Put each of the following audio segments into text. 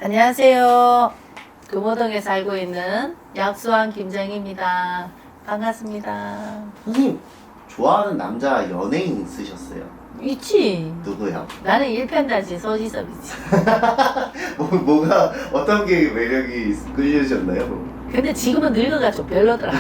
안녕하세요. 금호동에 살고 있는 약수왕 김정희입니다. 반갑습니다. 선생님 좋아하는 남자 연예인 있으셨어요? 있지. 누구요? 나는 일편단심 소지섭이지. 뭐가 어떤 게 매력이 끌리셨나요? 근데 지금은 늙어가지고 별로더라.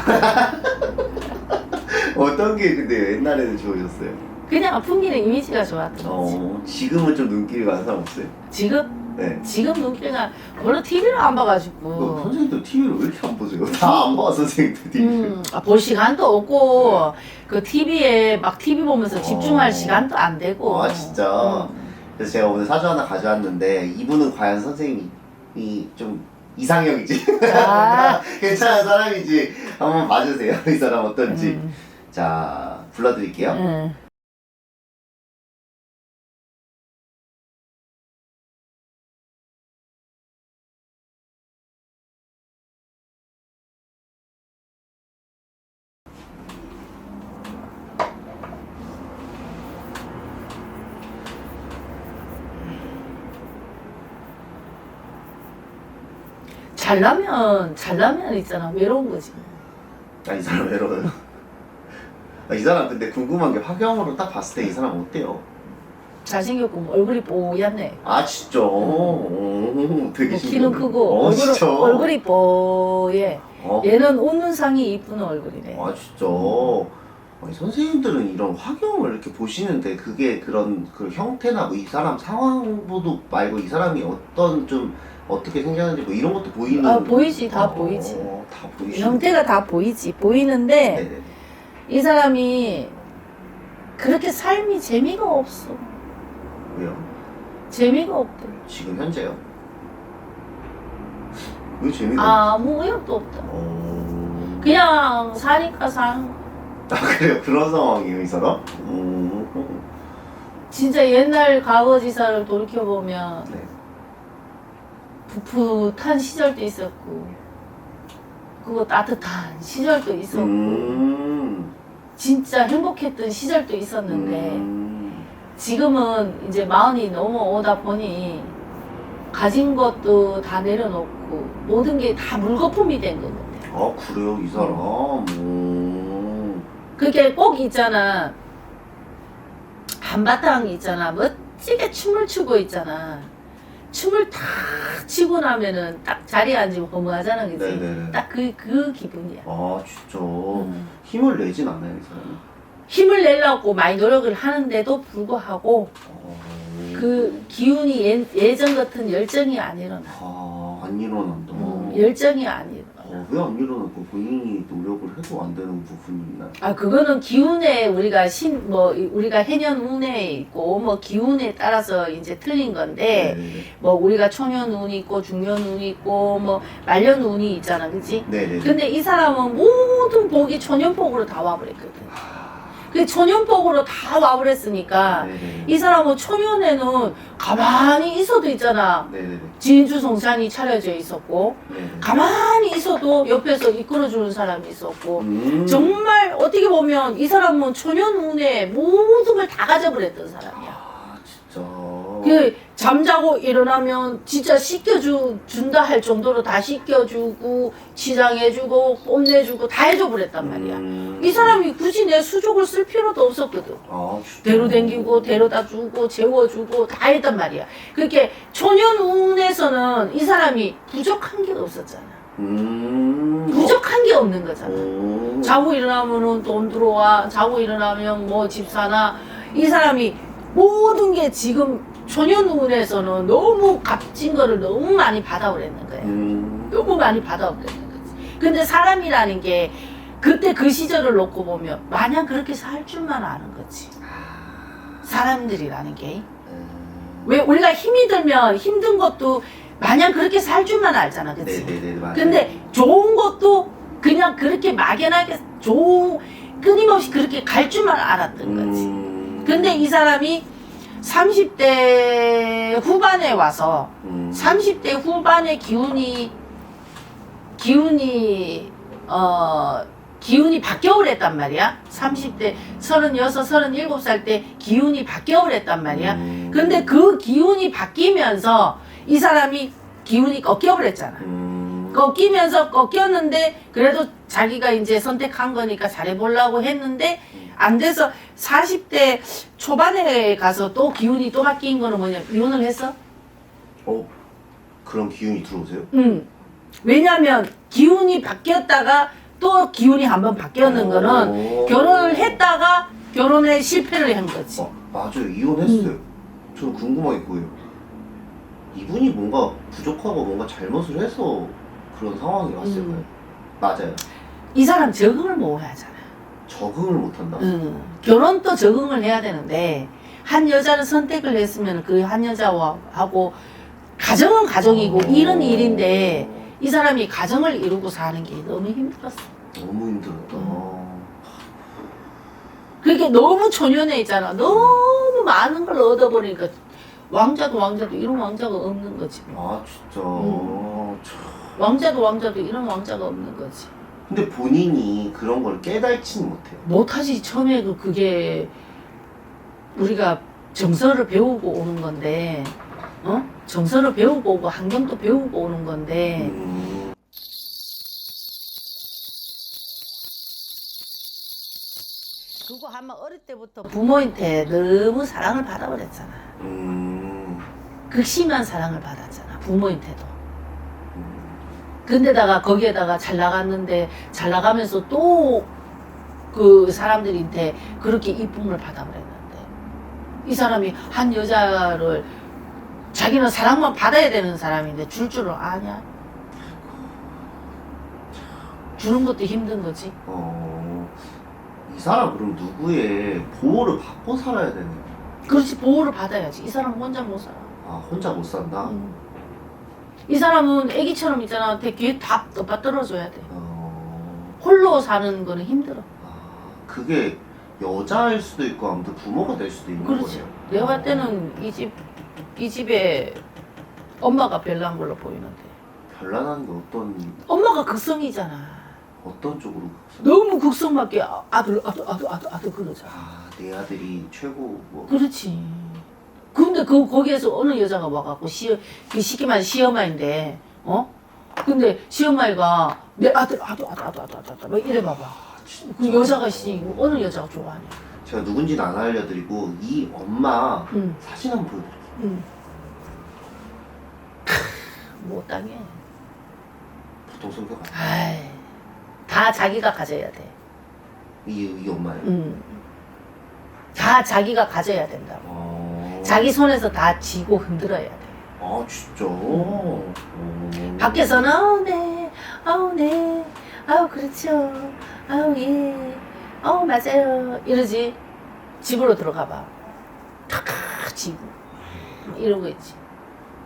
어떤 게 근데 옛날에는 좋으셨어요? 그냥 풍기는 이미지가 좋았던 거지. 지금은 좀 눈길이 가는 사람 없어요? 지금? 네. 지금 눈길가 별로 TV를 안 봐가지고. 선생님도 TV를 왜 이렇게 안 보세요? 다 안 봐, 선생님도 TV. 볼 시간도 없고 그 TV에 막 TV 보면서 집중할 시간도 안 되고. 아 진짜? 그래서 제가 오늘 사주 하나 가져왔는데 이분은 과연 선생님이 좀 이상형이지? 아. 괜찮은 사람인지 한번 봐주세요. 이 사람 어떤지. 자, 불러드릴게요. 응. 잘나면 있잖아. 외로운 거지. 이 사람 외로워요. 이 사람 근데 궁금한 게 화경으로 딱 봤을 때 이 사람 어때요? 잘생겼고 얼굴이 뽀얗네. 아 진짜? 오, 되게 키는 신기하네. 크고 진짜? 얼굴이 뽀얘. 얘는 웃는 상이 이쁜 얼굴이네. 아 진짜? 아니, 선생님들은 이런 화경을 이렇게 보시는데 그게 그런 그 형태나 뭐 이 사람 상황보도 말고 이 사람이 어떤 좀 어떻게 생겼는지 뭐 이런 것도 보이는. 보이지. 다 보이지. 다 보이시. 형태가 다 보이지. 보이는데 네네. 이 사람이 그렇게 삶이 재미가 없어. 왜요? 재미가 없대. 지금 현재요? 왜 재미가 아무 의욕도 없다. 없어? 그냥 사니까 그래요? 그런 상황이에요, 이 사람? 진짜 옛날 과거지사를 돌이켜보면 네. 풋풋한 시절도 있었고 그거 따뜻한 시절도 있었고 진짜 행복했던 시절도 있었는데 지금은 이제 마흔이 넘어오다 보니 가진 것도 다 내려놓고 모든 게 다 물거품이 된 것 같아요. 아, 그래요, 이 사람? 그게 꼭 있잖아. 한바탕 있잖아. 멋지게 춤을 추고 있잖아. 춤을 탁 치고 나면은 딱 자리에 앉으면 허무하잖아, 그치? 네네네. 딱 그 기분이야. 아, 진짜. 힘을 내진 않아요, 이 사람이? 힘을 내려고 많이 노력을 하는데도 불구하고 그 기운이 예전 같은 열정이 안 일어나. 안 일어난다. 열정이 안 일어나. 왜 안 일어나고 본인이 노력을 해도 안 되는 부분이 있나요? 그거는 기운에 우리가 해년 운에 있고 기운에 따라서 이제 틀린 건데 네네네. 우리가 초년 운이 있고 중년 운이 있고 말년 운이 있잖아, 그치? 네네네. 근데 이 사람은 모든 복이 초년복으로 다 와버렸거든. 그 초년복으로 다 와버렸으니까 네네네. 이 사람은 초년에는 가만히 있어도 있잖아. 네네네. 진주성찬이 차려져 있었고 네네. 가만히 있어도 옆에서 이끌어주는 사람이 있었고 정말 어떻게 보면 이 사람은 초년 운에 모든 걸 다 가져버렸던 사람이야. 아, 진짜. 그 잠자고 일어나면 진짜 씻겨준다 할 정도로 다 씻겨주고 치장해주고 뽐내주고 다 해줘버렸단 말이야. 이 사람이 굳이 내 수족을 쓸 필요도 없었거든. 아, 진짜. 데로 댕기고 데려다 주고 재워주고 다 했단 말이야. 그렇게 초년 운에서는 이 사람이 부족한 게 없었잖아. 부족한 게 없는 거잖아. 자고 일어나면은 돈 들어와. 자고 일어나면 집 사나. 이 사람이 모든 게 지금 초년 운에서는 너무 값진 거를 너무 많이 받아오랬는 거야. 너무 많이 받아오랬는 거지. 근데 사람이라는 게 그때 그 시절을 놓고 보면 마냥 그렇게 살 줄만 아는 거지. 사람들이라는 게. 왜 우리가 힘이 들면 힘든 것도 마냥 그렇게 살 줄만 알잖아, 그치? 네네네, 맞아요. 근데 좋은 것도 그냥 그렇게 막연하게 끊임없이 그렇게 갈 줄만 알았던 거지. 근데 이 사람이 30대 후반에 와서 30대 후반의 기운이 바뀌어오랬단 말이야. 30대 36, 37살 때 기운이 바뀌어오랬단 말이야. 근데 그 기운이 바뀌면서 이 사람이 기운이 꺾여버렸잖아. 꺾이면서 꺾였는데 그래도 자기가 이제 선택한 거니까 잘해보려고 했는데 안 돼서 40대 초반에 가서 또 기운이 또 바뀐 거는 뭐냐, 이혼을 했어? 그런 기운이 들어오세요? 왜냐면 기운이 바뀌었다가 또 기운이 한번 바뀌었는 거는 결혼을 했다가 결혼에 실패를 한 거지. 맞아요. 이혼했어요. 저는 궁금한 게 그거예요. 이분이 뭔가 부족하고 뭔가 잘못을 해서 그런 상황이 왔을까요? 맞아요. 이 사람 적응을 못 하잖아. 적응을 못한다. 결혼도 적응을 해야 되는데 한 여자를 선택을 했으면 그 한 여자와 하고 가정은 가정이고 일은 일인데 이 사람이 가정을 이루고 사는 게 너무 힘들었어. 너무 힘들었다. 그렇게 너무 초년에 있잖아. 너무 많은 걸 얻어버리니까 왕자도 이런 왕자가 없는 거지. 진짜. 왕자도 이런 왕자가 없는 거지. 근데 본인이 그런 걸 깨닫지는 못해요. 못하지. 처음에 그게 우리가 정서를 배우고 오는 건데, 정서를 배우고 오고 환경도 배우고 오는 건데. 그거 한번 어릴 때부터 부모한테 너무 사랑을 받아버렸잖아. 극심한 사랑을 받았잖아, 부모한테도. 근데다가 거기에다가 잘 나갔는데 잘 나가면서 또 그 사람들한테 그렇게 이쁨을 받아버렸는데 이 사람이 한 여자를 자기는 사랑만 받아야 되는 사람인데 줄 줄을 아냐? 주는 것도 힘든 거지. 이 사람 그럼 누구의 보호를 받고 살아야 되는 거야? 그렇지, 보호를 받아야지. 이 사람은 혼자 못 살아. 혼자 못 산다? 이 사람은 애기처럼 있잖아. 뒤에 다 떨어져야 돼. 홀로 사는 거는 힘들어. 그게 여자일 수도 있고 아무튼 부모가 될 수도 있는 그렇지. 거예요. 내가 봤을 때는 이 집에 엄마가 별난 걸로 보이는데. 별난한 게 엄마가 극성이잖아. 어떤 쪽으로? 너무 극성맞게 아들 그러잖아. 내 아들이 최고 뭐. 그렇지. 근데 거기에서 어느 여자가 와갖고 쉽게 말해 시어머니인데, 근데 시어머니가 내 아들 막 이래 봐봐. 그 여자가 어느 여자가 좋아하냐. 제가 누군지는 안 알려드리고 이 엄마 사진 한번 보여드릴게요. 못 당해. 보통 성격 다 자기가 가져야 돼. 이 엄마요? 다 자기가 가져야 된다고. 자기 손에서 다 쥐고 흔들어야 돼. 진짜? 밖에서는 네, 네, 그렇죠, 예, 맞아요 이러지. 집으로 들어가 봐. 탁 지고 이러고 있지.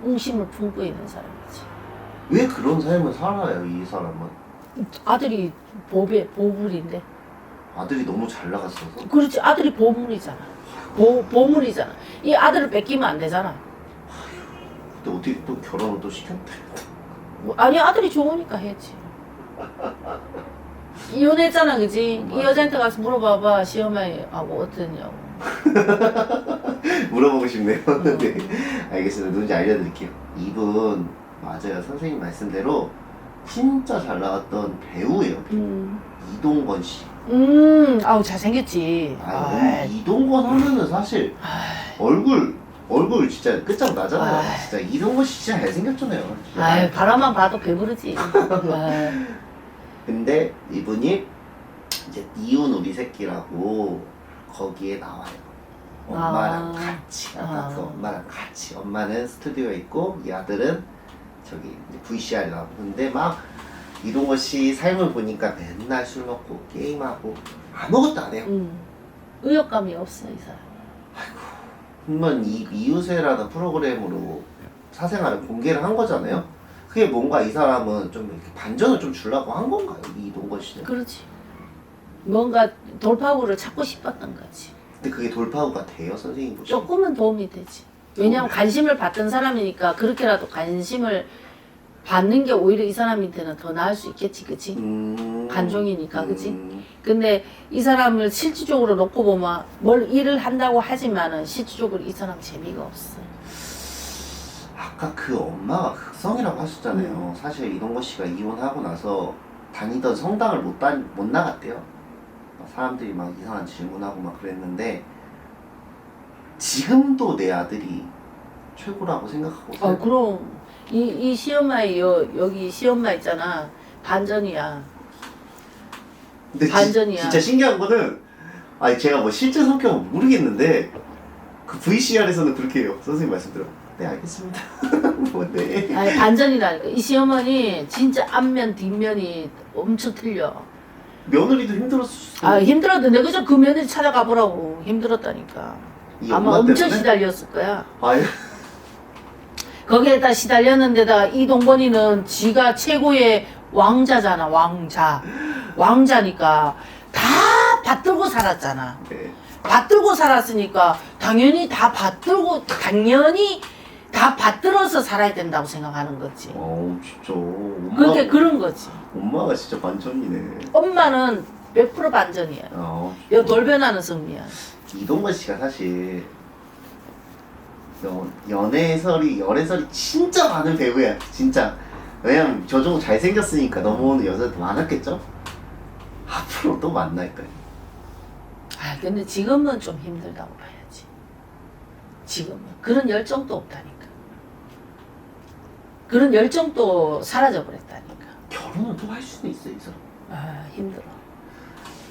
웅심을 품고 있는 사람이지. 왜 그런 삶을 살아요 이 사람은? 아들이 보물인데. 아들이 너무 잘 나갔어서? 그렇지, 아들이 보물이잖아. 보물이잖아. 이 아들을 뺏기면 안 되잖아. 근데 어떻게 또 결혼을 또 시켰대? 아니, 아들이 좋으니까 했지. 이혼했잖아, 그지? 이 여자한테 가서 물어봐봐, 시어머니하고 어떠냐고. 물어보고 싶네요. 네, 알겠습니다. 누군지 알려드릴게요. 이분 맞아요. 선생님 말씀대로 진짜 잘 나갔던 배우예요. 이동건 씨. 잘생겼지. 이동건 하면은 사실 얼굴 진짜 끝장나잖아요. 진짜 이동건 씨 진짜 잘생겼잖아요. 바라만 봐도 배부르지. 근데 이분이 이제 이혼 우리 새끼라고 거기에 나와요. 엄마랑 같이. 그 엄마랑 같이. 엄마는 스튜디오에 있고 이 아들은 저기 VCR 나오고. 근데 막 이동건 씨 삶을 보니까 맨날 술 먹고 게임하고 아무것도 안 해요. 의욕감이 없어, 이 사람. 한번 이 이웃애라는 프로그램으로 사생활을 공개를 한 거잖아요. 그게 뭔가 이 사람은 좀 이렇게 반전을 좀 주려고 한 건가요? 이 이동건 씨는? 그렇지. 뭔가 돌파구를 찾고 싶었던 거지. 근데 그게 돌파구가 돼요, 선생님 보시면? 조금은 도움이 되지. 왜냐하면 관심을 받던 사람이니까 그렇게라도 관심을 받는 게 오히려 이 사람한테는 더 나을 수 있겠지, 그치? 관종이니까, 그치? 근데 이 사람을 실질적으로 놓고 보면 뭘 일을 한다고 하지만은 실질적으로 이 사람 재미가 없어. 아까 그 엄마가 극성이라고 하셨잖아요. 사실 이동건 씨가 이혼하고 나서 다니던 성당을 못 나갔대요. 사람들이 막 이상한 질문하고 막 그랬는데 지금도 내 아들이 최고라고 생각하고 있어요. 그럼 이 시엄마의 여기 시엄마 있잖아. 반전이야. 근데 반전이야. 진짜 신기한 거는 아니 제가 뭐 실제 성격은 모르겠는데 그 VCR에서는 그렇게 해요. 선생님 말씀대로. 네 알겠습니다. 뭐 네. 아니 반전이라니까. 이 시어머니 진짜 앞면 뒷면이 엄청 틀려. 며느리도 힘들었을 수도. 힘들었는데 내가 그저 그 며느리 찾아가 보라고. 힘들었다니까. 이 아마 엄마 엄청 때문에? 시달렸을 거야. 아예. 거기에다 시달렸는데다 이동건이는 지가 최고의 왕자잖아. 왕자니까 다 받들고 살았잖아. 네. 받들고 살았으니까 당연히 다 받들어서 살아야 된다고 생각하는 거지. 진짜. 엄마, 그게 그런 거지. 엄마가 진짜 반전이네. 엄마는 100% 반전이야. 여 돌변하는 성미야. 이동건 씨가 사실 열애설이 진짜 많은 배우야. 진짜. 왜냐면 저 정도 잘생겼으니까 넘어오는 여자도 많았겠죠? 앞으로 또 만날까요? 근데 지금은 좀 힘들다고 봐야지. 지금은. 그런 열정도 없다니까. 그런 열정도 사라져 버렸다니까. 결혼은 또 할 수는 있어요, 이 사람.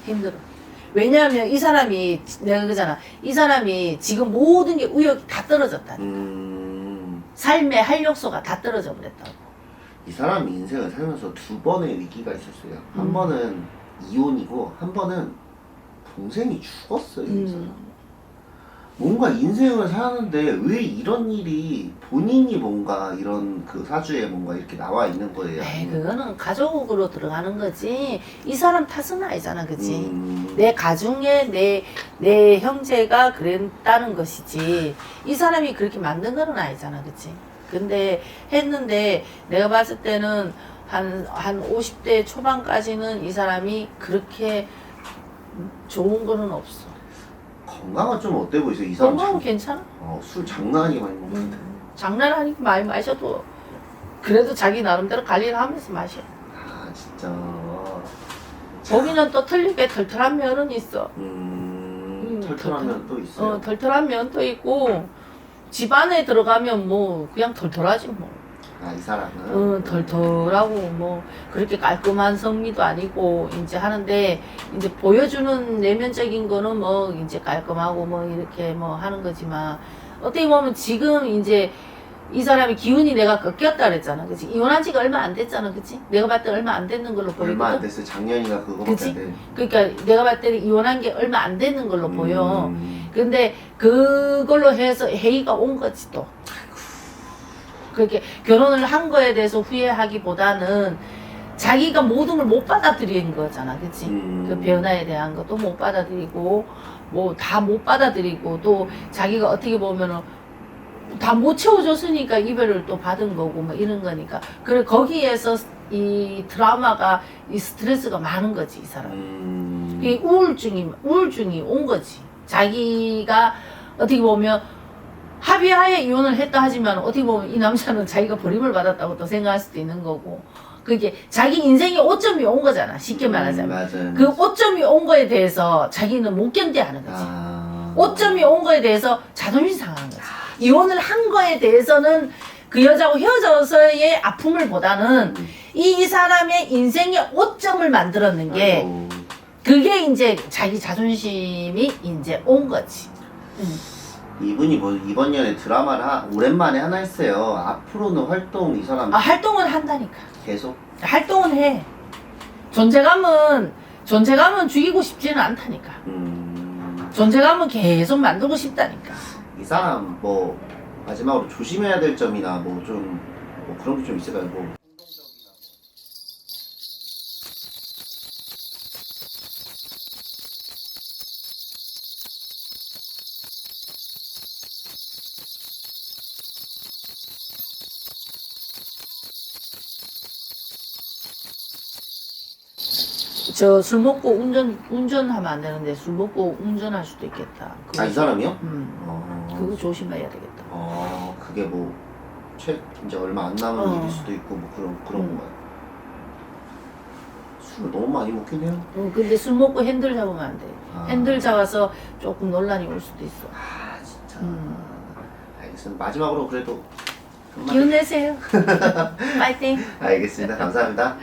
힘들어. 왜냐하면 이 사람이, 내가 그러잖아. 이 사람이 지금 모든 게 우역이 다 떨어졌다니까. 삶의 활력소가 다 떨어져 버렸다고. 이 사람이 인생을 살면서 2번의 위기가 있었어요. 한 번은 이혼이고, 한 번은 동생이 죽었어요, 이 사람. 뭔가 인생을 사는데 왜 이런 일이 본인이 뭔가 이런 그 사주에 뭔가 이렇게 나와 있는 거예요. 그거는 가족으로 들어가는 거지. 이 사람 탓은 아니잖아, 그치? 내 가중에 내 형제가 그랬다는 것이지. 이 사람이 그렇게 만든 건 아니잖아, 그치? 근데 했는데 내가 봤을 때는 한 50대 초반까지는 이 사람이 그렇게 좋은 거는 없어. 건강은 좀 어때 보이세요? 이 사람 건강은 괜찮아. 술 장난하게 많이 먹는데. 장난하니까 많이 마셔도 그래도 자기 나름대로 관리를 하면서 마셔. 진짜. 거기는 또 틀리게 털털한 면은 있어. 털털한 면 또 있어요. 털털한 면도 있고 집안에 들어가면 뭐 그냥 털털하지 뭐. 이 사람은. 털털하고 뭐 그렇게 깔끔한 성미도 아니고 이제 하는데 이제 보여주는 내면적인 거는 뭐 이제 깔끔하고 뭐 이렇게 뭐 하는 거지만 어떻게 보면 지금 이제 이 사람이 기운이 내가 꺾였다 그랬잖아, 그치? 이혼한 지가 얼마 안 됐잖아, 그치? 내가 봤을 때 얼마 안 됐는 걸로 보이거든. 얼마 안 됐어요. 작년이나 그거밖에 그치? 안 돼. 그러니까 내가 봤을 때는 이혼한 게 얼마 안 됐는 걸로 보여. 근데 그걸로 해서 해이가 온 거지 또. 그렇게 결혼을 한 거에 대해서 후회하기보다는 자기가 모든 걸 못 받아들인 거잖아, 그치? 그 변화에 대한 것도 못 받아들이고 뭐 다 못 받아들이고 또 자기가 어떻게 보면은 다 못 채워줬으니까 이별을 또 받은 거고 뭐 이런 거니까. 그래 거기에서 이 드라마가 이 스트레스가 많은 거지, 이 사람. 이 우울증이 온 거지. 자기가 어떻게 보면 합의하에 이혼을 했다 하지만 어떻게 보면 이 남자는 자기가 버림을 받았다고 또 생각할 수도 있는 거고. 그게 자기 인생에 오점이 온 거잖아, 쉽게 말하자면. 맞아요. 그 오점이 온 거에 대해서 자기는 못 견뎌하는 거지. 오점이 온 거에 대해서 자존심 상하는 거지. 이혼을 한 거에 대해서는 그 여자하고 헤어져서의 아픔을 보다는 이 사람의 인생의 오점을 만들었는 게 그게 이제 자기 자존심이 이제 온 거지. 이분이 뭐 이번 년에 드라마를 오랜만에 하나 했어요. 앞으로는 활동 이 사람 활동은 한다니까. 계속 활동은 해. 존재감은 죽이고 싶지는 않다니까. 존재감은 계속 만들고 싶다니까. 이 사람 뭐 마지막으로 조심해야 될 점이나 뭐 좀 뭐 그런 게 좀 있을까요? 뭐 저 술 먹고 운전하면 안 되는데 술 먹고 운전할 수도 있겠다. 이 사람이요? 그거 조심해야 되겠다. 그게 뭐 이제 얼마 안 남은 일일 수도 있고 뭐 그런 거만. 술을 너무 많이 먹긴 해요. 근데 술 먹고 핸들 잡으면 안 돼. 아. 핸들 잡아서 조금 논란이 올 수도 있어. 아 진짜. 알겠습니다. 마지막으로 그래도 한마디. 기운 내세요. 파이팅. 알겠습니다. 감사합니다.